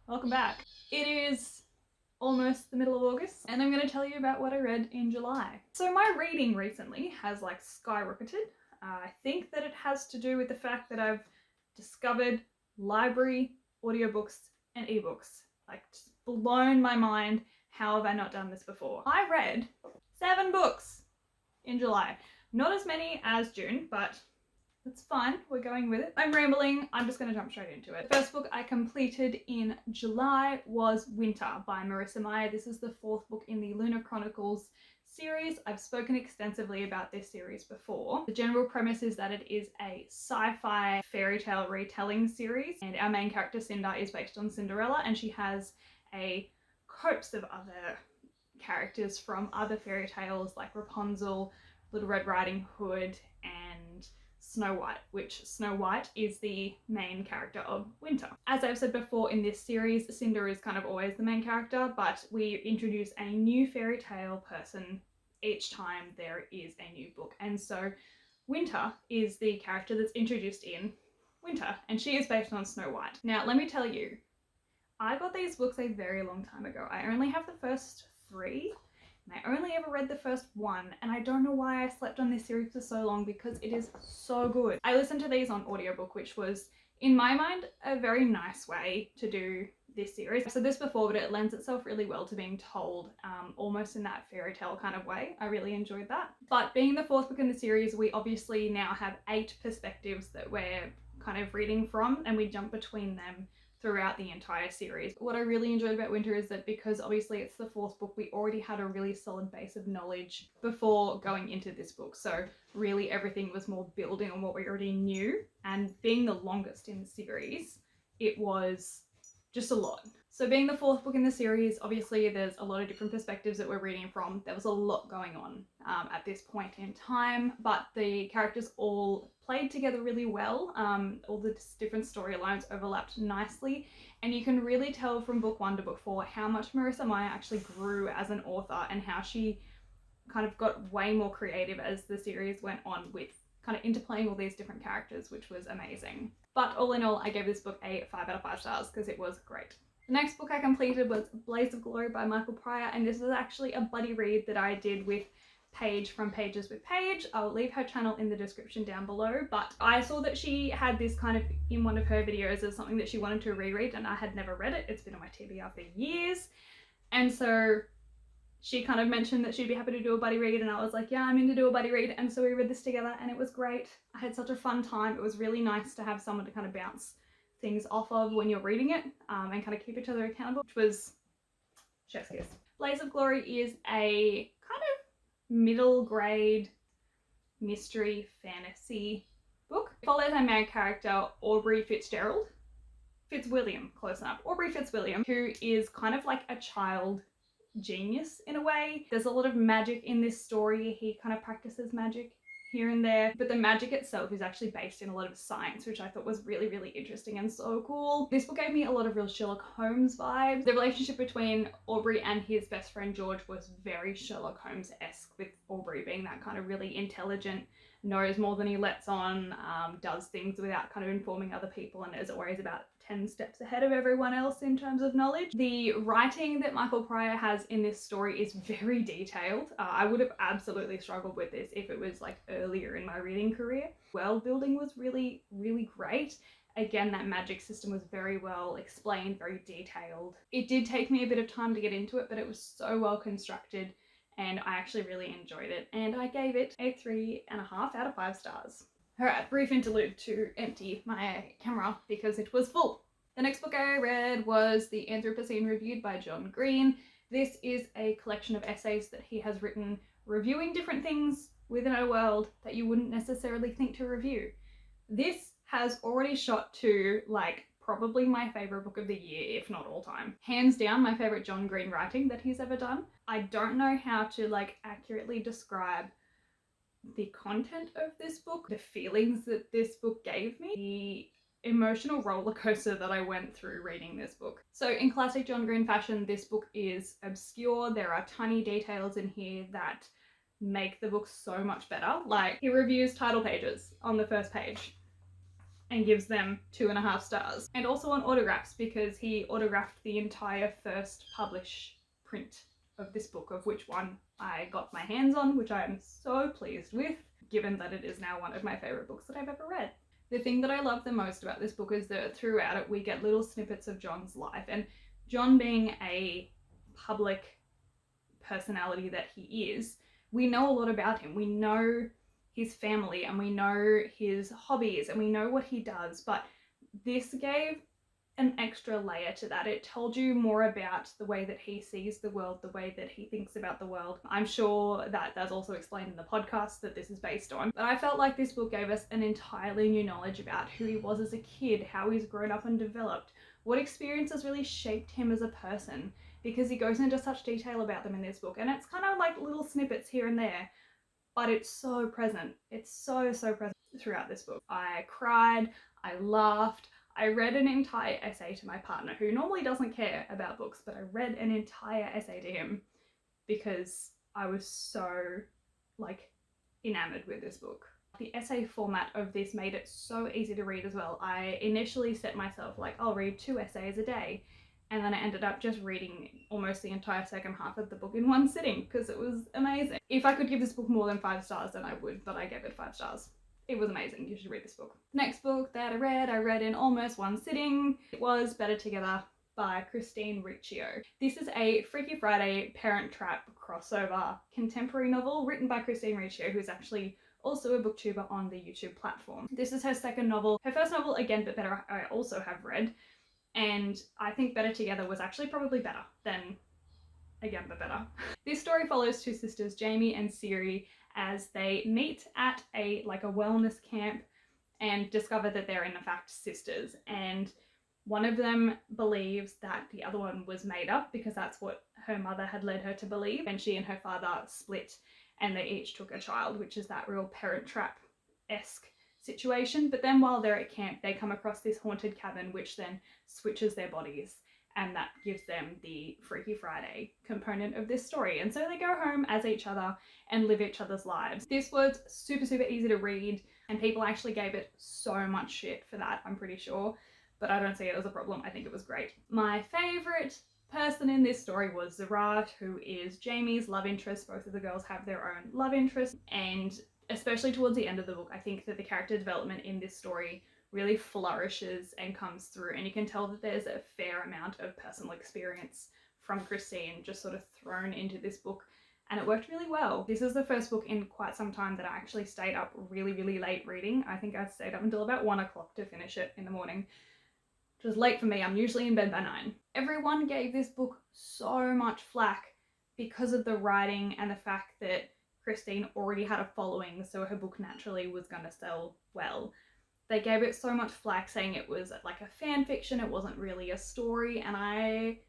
Welcome back. It is almost the middle of August and I'm going to tell you about what I read in July. So my reading recently has like skyrocketed. I think that it has to do with the fact that I've discovered library, audiobooks and ebooks. Like, just blown my mind. How have I not done this before? I read 7 books in July. Not as many as June, but that's fine, we're going with it. I'm rambling, I'm just going to jump straight into it. The first book I completed in July was Winter by Marissa Meyer. This is the 4th book in the Lunar Chronicles series. I've spoken extensively about this series before. The general premise is that it is a sci-fi fairy tale retelling series, and our main character Cinder is based on Cinderella, and she has a host of other characters from other fairy tales like Rapunzel, Little Red Riding Hood, and Snow White, which Snow White is the main character of Winter. As I've said before in this series, Cinder is kind of always the main character, but we introduce a new fairy tale person each time there is a new book. And so Winter is the character that's introduced in Winter, and she is based on Snow White. Now, let me tell you, I got these books a very long time ago. I only have the first 3. And I only ever read the first 1, and I don't know why I slept on this series for so long because it is so good. I listened to these on audiobook, which was, in my mind, a very nice way to do this series. I've said this before, but it lends itself really well to being told almost in that fairy tale kind of way. I really enjoyed that. But being the 4th book in the series, we obviously now have 8 perspectives that we're kind of reading from, and we jump between them throughout the entire series. What I really enjoyed about Winter is that because obviously it's the 4th book, we already had a really solid base of knowledge before going into this book. So really everything was more building on what we already knew, and being the longest in the series, it was just a lot. So being the 4th book in the series, obviously there's a lot of different perspectives that we're reading from. There was a lot going on at this point in time, but the characters all played together really well. All the different storylines overlapped nicely, and you can really tell from book 1 to book 4 how much Marissa Meyer actually grew as an author and how she kind of got way more creative as the series went on with kind of interplaying all these different characters, which was amazing. But all in all, I gave this book a 5 out of 5 stars because it was great. The next book I completed was Blaze of Glory by Michael Pryor, and this is actually a buddy read that I did with Paige from Pages with Paige. I'll leave her channel in the description down below, but I saw that she had this kind of in one of her videos as something that she wanted to reread, and I had never read it. It's been on my TBR for years, and so she kind of mentioned that she'd be happy to do a buddy read, and I was like, yeah, I'm in to do a buddy read, and so we read this together and it was great. I had such a fun time. It was really nice to have someone to kind of bounce things off of when you're reading it, and kind of keep each other accountable, which was chef's kiss. Blaze of Glory is a kind of middle grade mystery fantasy book. It follows our main character, Aubrey Fitzwilliam, close enough. Aubrey Fitzwilliam, who is kind of like a child genius in a way. There's a lot of magic in this story. He kind of practices magic here and there, but the magic itself is actually based in a lot of science, which I thought was really, really interesting and so cool. This book gave me a lot of real Sherlock Holmes vibes. The relationship between Aubrey and his best friend George was very Sherlock Holmes-esque, with Aubrey being that kind of really intelligent, knows more than he lets on, does things without kind of informing other people, and is always about 10 steps ahead of everyone else in terms of knowledge. The writing that Michael Pryor has in this story is very detailed. I would have absolutely struggled with this if it was like earlier in my reading career. World building was really, really great. Again, that magic system was very well explained, very detailed. It did take me a bit of time to get into it, but it was so well constructed and I actually really enjoyed it, and I gave it a 3.5 out of 5 stars. Alright, brief interlude to empty my camera because it was full. The next book I read was The Anthropocene Reviewed by John Green. This is a collection of essays that he has written reviewing different things within our world that you wouldn't necessarily think to review. This has already shot to like probably my favourite book of the year, if not all time. Hands down my favourite John Green writing that he's ever done. I don't know how to like accurately describe the content of this book, the feelings that this book gave me, the emotional roller coaster that I went through reading this book. So in classic John Green fashion, this book is obscure. There are tiny details in here that make the book so much better. Like, he reviews title pages on the first page. and gives them 2.5 stars. And also on autographs, because he autographed the entire first published print of this book, of which one I got my hands on, which I am so pleased with, given that it is now one of my favourite books that I've ever read. The thing that I love the most about this book is that throughout it we get little snippets of John's life, and John, being a public personality that he is, we know a lot about him. We know his family and we know his hobbies and we know what he does, but this gave an extra layer to that. It told you more about the way that he sees the world, the way that he thinks about the world. I'm sure that that's also explained in the podcast that this is based on, but I felt like this book gave us an entirely new knowledge about who he was as a kid, how he's grown up and developed, what experiences really shaped him as a person, because he goes into such detail about them in this book, and it's kind of like little snippets here and there, but it's so present. It's so present throughout this book. I cried, I laughed, I read an entire essay to my partner, who normally doesn't care about books, but I read an entire essay to him because I was so, like, enamored with this book. The essay format of this made it so easy to read as well. I initially set myself like, I'll read 2 essays a day, and then I ended up just reading almost the entire second half of the book in one sitting because it was amazing. If I could give this book more than 5 stars, then I would, but I gave it 5 stars. It was amazing. You should read this book. The next book that I read in almost one sitting. It was Better Together by Christine Riccio. This is a Freaky Friday Parent Trap crossover contemporary novel written by Christine Riccio, who's actually also a booktuber on the YouTube platform. This is her second novel. Her first novel, Again But Better, I also have read, and I think Better Together was actually probably better than Again But Better. This story follows 2 sisters, Jamie and Siri, as they meet at a wellness camp and discover that they're in fact sisters, and one of them believes that the other one was made up because that's what her mother had led her to believe, and she and her father split and they each took a child, which is that real Parent Trap-esque situation. But then while they're at camp they come across this haunted cabin which then switches their bodies, and that gives them the Freaky Friday component of this story. And so they go home as each other and live each other's lives. This was super easy to read, and people actually gave it so much shit for that, I'm pretty sure, but I don't see it as a problem. I think it was great. My favourite person in this story was Zara, who is Jamie's love interest. Both of the girls have their own love interests, and especially towards the end of the book, I think that the character development in this story really flourishes and comes through, and you can tell that there's a fair amount of personal experience from Christine just sort of thrown into this book, and it worked really well. This is the first book in quite some time that I actually stayed up really late reading. I think I stayed up until about 1 o'clock to finish it in the morning, which was late for me. I'm usually in bed by 9. Everyone gave this book so much flack because of the writing and the fact that Christine already had a following, so her book naturally was going to sell well. They gave it so much flack, saying it was like a fan fiction, it wasn't really a story, and I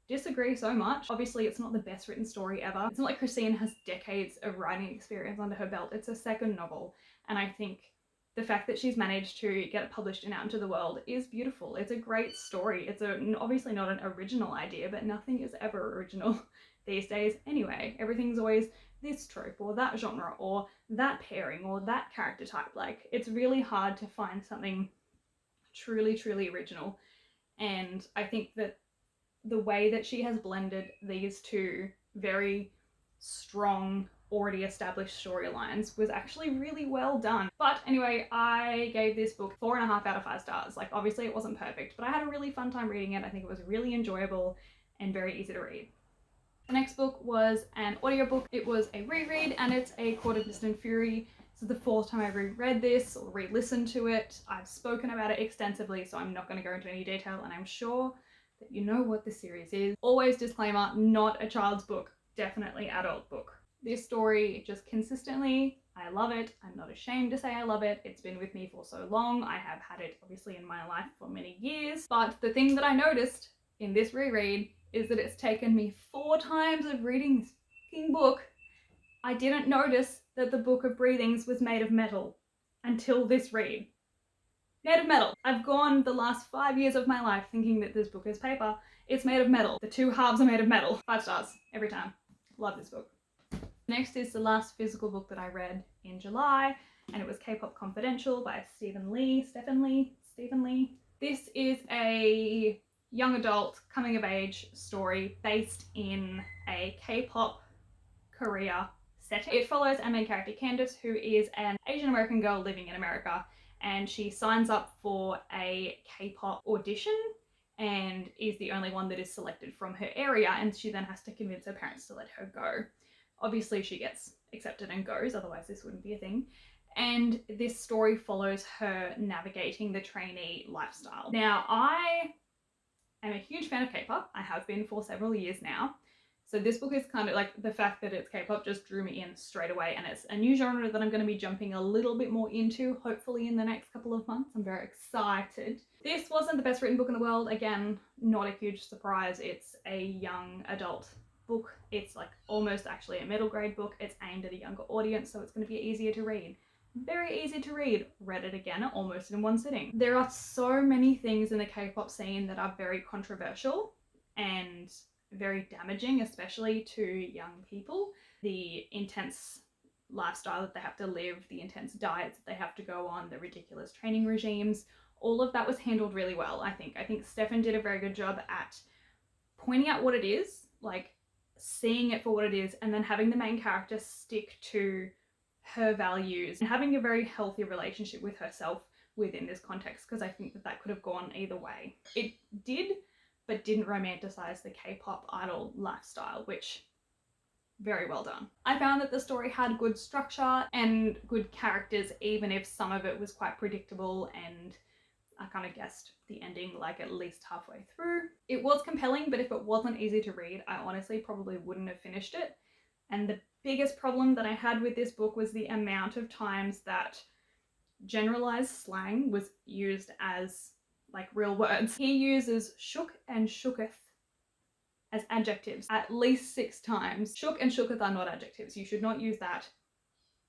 disagree so much. Obviously it's not the best written story ever. It's not like Christine has decades of writing experience under her belt. It's a second novel, and I think the fact that she's managed to get it published and out into the world is beautiful. It's a great story. It's obviously not an original idea, but nothing is ever original these days anyway. Everything's always this trope or that genre or that pairing or that character type. Like, it's really hard to find something truly original, and I think that the way that she has blended these 2 very strong, already established storylines was actually really well done. But anyway, I gave this book 4.5 out of 5 stars. Like, obviously it wasn't perfect, but I had a really fun time reading it. I think it was really enjoyable and very easy to read. The next book was an audiobook. It was a reread, and it's A Court of Mist and Fury. This is the 4th time I've reread this or re-listened to it. I've spoken about it extensively, so I'm not going to go into any detail, and I'm sure that you know what the series is. Always disclaimer, not a child's book, definitely adult book. This story just consistently, I love it. I'm not ashamed to say I love it. It's been with me for so long. I have had it obviously in my life for many years, but the thing that I noticed in this reread is that it's taken me 4 times of reading this fucking book. I didn't notice that the Book of Breathings was made of metal until this read. Made of metal. I've gone the last 5 years of my life thinking that this book is paper. It's made of metal. The 2 halves are made of metal. 5 stars every time. Love this book. Next is the last physical book that I read in July, and it was Kpop Confidential by Stephen Lee. This is a young adult coming of age story based in a K-pop Korea setting. It follows our main character Candace, who is an Asian American girl living in America, and she signs up for a K-pop audition and is the only one that is selected from her area, and she then has to convince her parents to let her go. Obviously she gets accepted and goes, otherwise this wouldn't be a thing. And this story follows her navigating the trainee lifestyle. Now, I am a huge fan of K-pop. I have been for several years now. So this book is kind of like, the fact that it's K-pop just drew me in straight away, and it's a new genre that I'm going to be jumping a little bit more into, hopefully in the next couple of months. I'm very excited. This wasn't the best written book in the world. Again, not a huge surprise. It's a young adult book. It's like almost actually a middle grade book. It's aimed at a younger audience, so it's going to be easier to read. Very easy to read. Read it again almost in one sitting. There are so many things in the K-pop scene that are very controversial and very damaging, especially to young people. The intense lifestyle that they have to live, the intense diets that they have to go on, the ridiculous training regimes, all of that was handled really well, I think. I think Stefan did a very good job at pointing out what it is, like seeing it for what it is, and then having the main character stick to her values and having a very healthy relationship with herself within this context, because I think that that could have gone either way. It did, but didn't romanticize the K-pop idol lifestyle, which very well done. I found that the story had good structure and good characters, even if some of it was quite predictable, and I kind of guessed the ending like at least halfway through. It was compelling, but if it wasn't easy to read, I honestly probably wouldn't have finished it. And the biggest problem that I had with this book was the amount of times that generalized slang was used as like real words. He uses shook and shooketh as adjectives at least 6 times. Shook and shooketh are not adjectives. You should not use that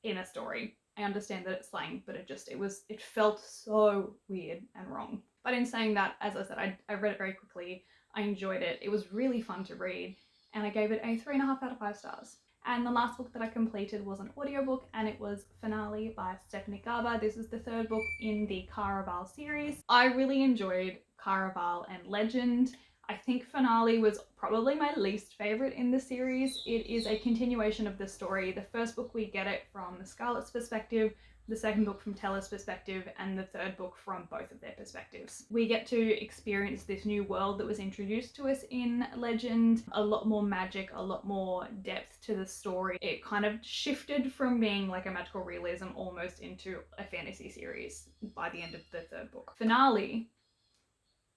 in a story. I understand that it's slang, but it felt so weird and wrong. But in saying that, as I said, I read it very quickly. I enjoyed it. It was really fun to read, and I gave it a 3.5 out of 5 stars. And the last book that I completed was an audiobook, and it was Finale by Stephanie Garber. This is the 3rd book in the Caraval series. I really enjoyed Caraval and Legend. I think Finale was probably my least favourite in the series. It is a continuation of the story. The first book we get it from Scarlett's perspective, the second book from Teller's perspective, and the 3rd book from both of their perspectives. We get to experience this new world that was introduced to us in Legend. A lot more magic, a lot more depth to the story. It kind of shifted from being like a magical realism almost into a fantasy series by the end of the 3rd book. Finale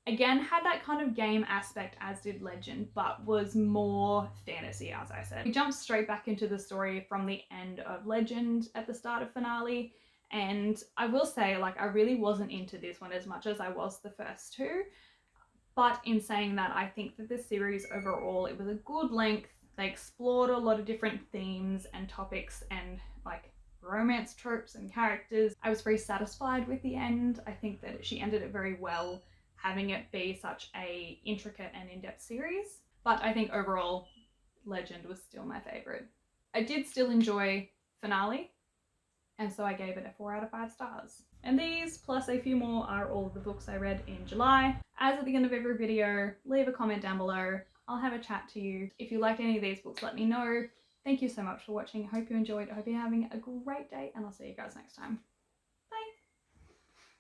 again had that kind of game aspect as did Legend, but was more fantasy, as I said. We jumped straight back into the story from the end of Legend at the start of Finale, and I will say, like, I really wasn't into this one as much as I was the first 2, but in saying that, I think that the series overall, it was a good length. They explored a lot of different themes and topics and like romance tropes and characters. I was very satisfied with the end. I think that she ended it very well, having it be such a intricate and in-depth series. But I think overall, Legend was still my favourite. I did still enjoy Finale, and so I gave it a 4 out of 5 stars. And these, plus a few more, are all of the books I read in July. As at the end of every video, leave a comment down below. I'll have a chat to you. If you liked any of these books, let me know. Thank you so much for watching. I hope you enjoyed. I hope you're having a great day, and I'll see you guys next time.